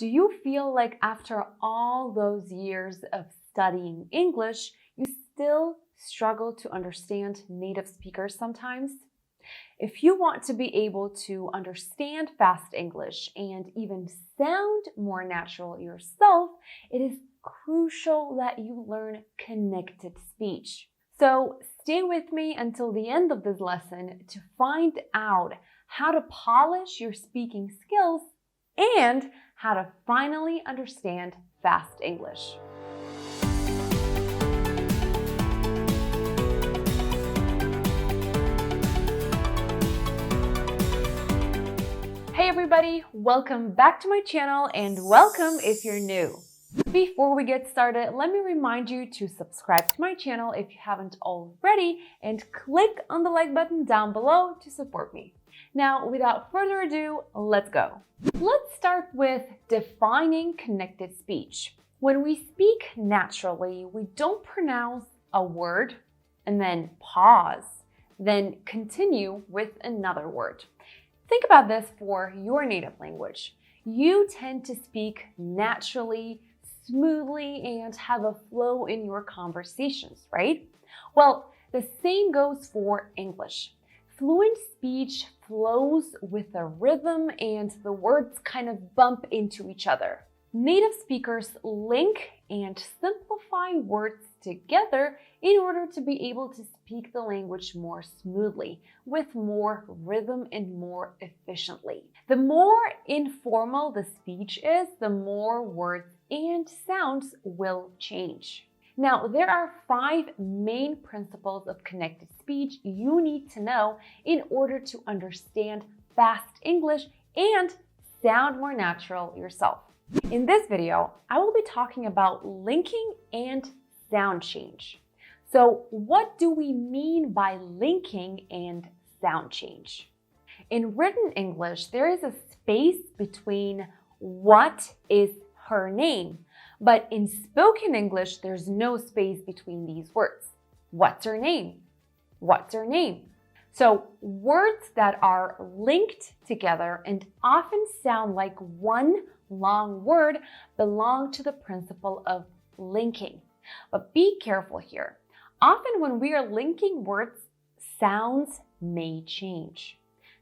Do you feel like after all those years of studying English, you still struggle to understand native speakers sometimes? If you want to be able to understand fast English and even sound more natural yourself, it is crucial that you learn connected speech. So stay with me until the end of this lesson to find out how to polish your speaking skills and how to finally understand fast English. Hey everybody, welcome back to my channel and welcome if you're new. Before we get started, let me remind you to subscribe to my channel if you haven't already and click on the like button down below to support me. Now, without further ado, let's go. Let's start with defining connected speech. When we speak naturally, we don't pronounce a word and then pause, then continue with another word. Think about this for your native language. You tend to speak naturally, smoothly, and have a flow in your conversations, right? Well, the same goes for English. Fluent speech flows with a rhythm and the words kind of bump into each other. Native speakers link and simplify words together in order to be able to speak the language more smoothly, with more rhythm and more efficiently. The more informal the speech is, the more words and sounds will change. Now, there are 5 main principles of connected speech you need to know in order to understand fast English and sound more natural yourself. In this video, I will be talking about linking and sound change. So, what do we mean by linking and sound change? In written English, there is a space between what is her name. But in spoken English, there's no space between these words. What's her name? What's her name? So words that are linked together and often sound like one long word belong to the principle of linking. But be careful here. Often when we are linking words, sounds may change.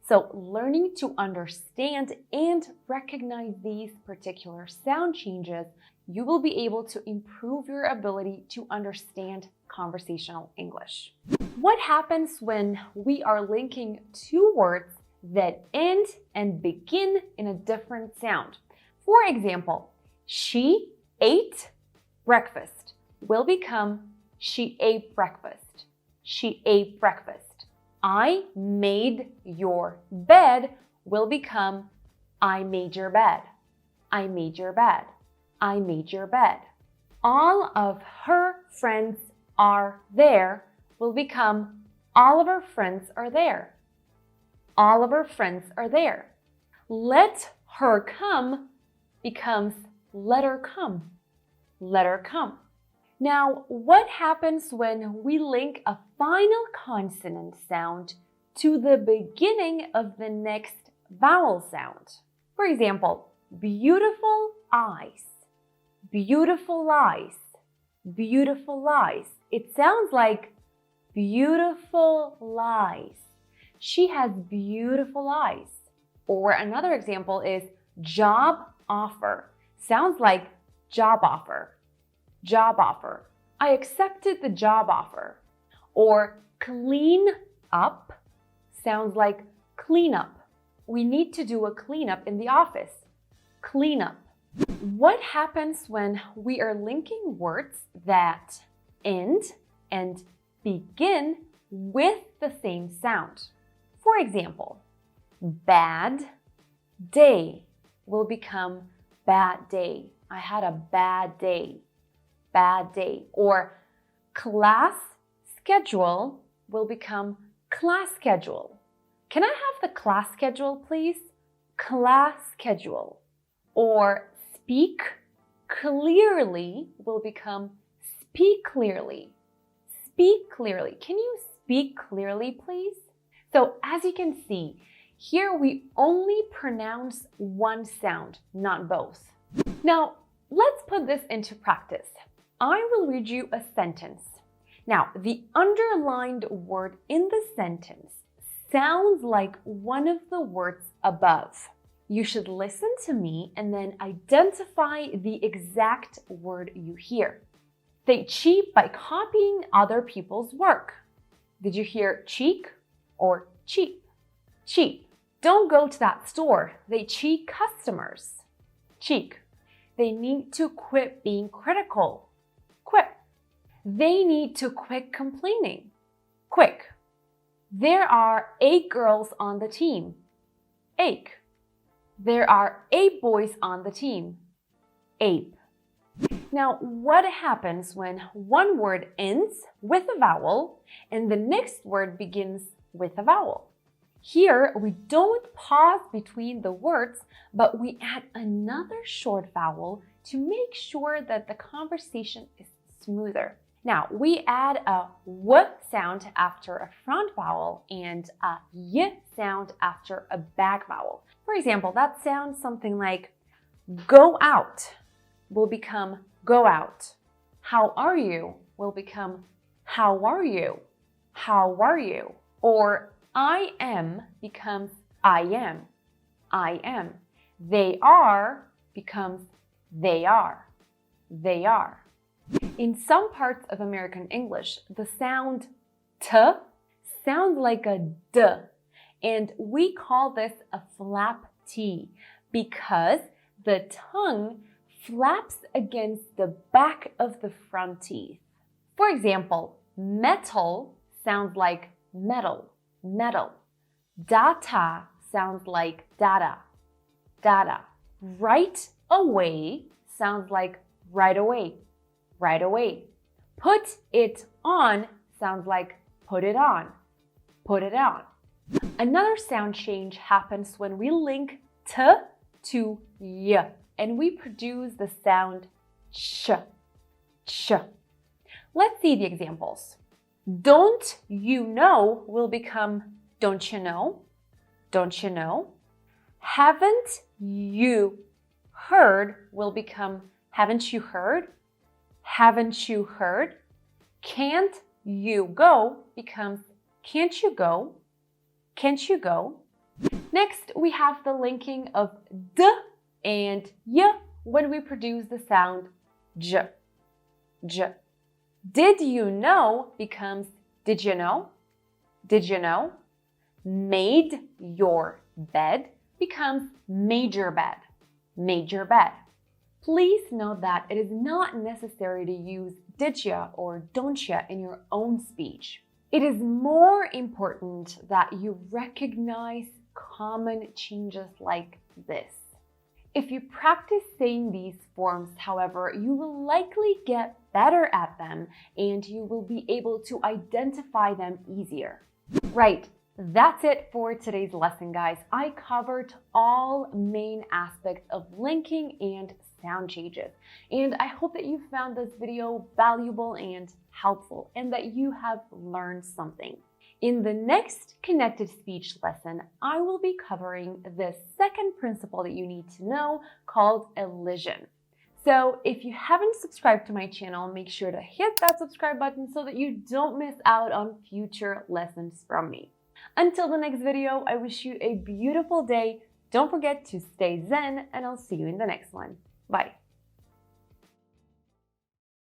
So learning to understand and recognize these particular sound changes, you will be able to improve your ability to understand conversational English. What happens when we are linking two words that end and begin in a different sound? For example, she ate breakfast will become she ate breakfast. She ate breakfast. I made your bed will become I made your bed. I made your bed. I made your bed. All of her friends are there will become all of her friends are there. All of her friends are there. Let her come becomes let her come. Let her come. Now, what happens when we link a final consonant sound to the beginning of the next vowel sound? For example, beautiful eyes, beautiful eyes, beautiful eyes. It sounds like beautiful lies. She has beautiful eyes. Or another example is job offer. Sounds like job offer. Job offer. I accepted the job offer. Or clean up sounds like clean up. We need to do a cleanup in the office. Clean up. What happens when we are linking words that end and begin with the same sound? For example, bad day will become bad day. I had a bad day. Bad day. Or class schedule will become class schedule. Can I have the class schedule, please? Class schedule. Or speak clearly will become speak clearly. Speak clearly. Can you speak clearly, please? So as you can see, here we only pronounce one sound, not both. Now, let's put this into practice. I will read you a sentence. Now, the underlined word in the sentence sounds like one of the words above. You should listen to me and then identify the exact word you hear. They cheat by copying other people's work. Did you hear cheek or cheap? Cheap. Don't go to that store. They cheat customers. Cheek. They need to quit being critical. Quit. They need to quit complaining. Quick. There are 8 girls on the team. Ache. There are 8 boys on the team. Ape. Now, what happens when one word ends with a vowel and the next word begins with a vowel? Here, we don't pause between the words, but we add another short vowel to make sure that the conversation is smoother. Now, we add a w sound after a front vowel and a y sound after a back vowel. For example, that sounds something like go out will become go out. How are you will become how are you? How are you? Or I am becomes I am. I am. They are becomes they are. They are. In some parts of American English, the sound t sounds like a d, and we call this a flap T because the tongue flaps against the back of the front teeth. For example, metal sounds like metal, metal. Data sounds like data, data. Right away sounds like right away, right away. Put it on sounds like put it on, put it on. Another sound change happens when we link t to y and we produce the sound ch, ch. Let's see the examples. Don't you know will become don't you know, don't you know. Haven't you heard will become haven't you heard, haven't you heard. Can't you go becomes can't you go, can't you go. Next, we have the linking of d and y when we produce the sound j, j. Did you know becomes did you know, did you know. Made your bed becomes major bed, major bed. Please note that it is not necessary to use did ya or don't ya in your own speech. It is more important that you recognize common changes like this. If you practice saying these forms, however, you will likely get better at them and you will be able to identify them easier. Right. That's it for today's lesson, guys. I covered all main aspects of linking and sound changes. And I hope that you found this video valuable and helpful and that you have learned something. In the next connected speech lesson, I will be covering the second principle that you need to know called elision. So if you haven't subscribed to my channel, make sure to hit that subscribe button so that you don't miss out on future lessons from me. Until the next video, I wish you a beautiful day. Don't forget to stay zen, and I'll see you in the next one. Bye.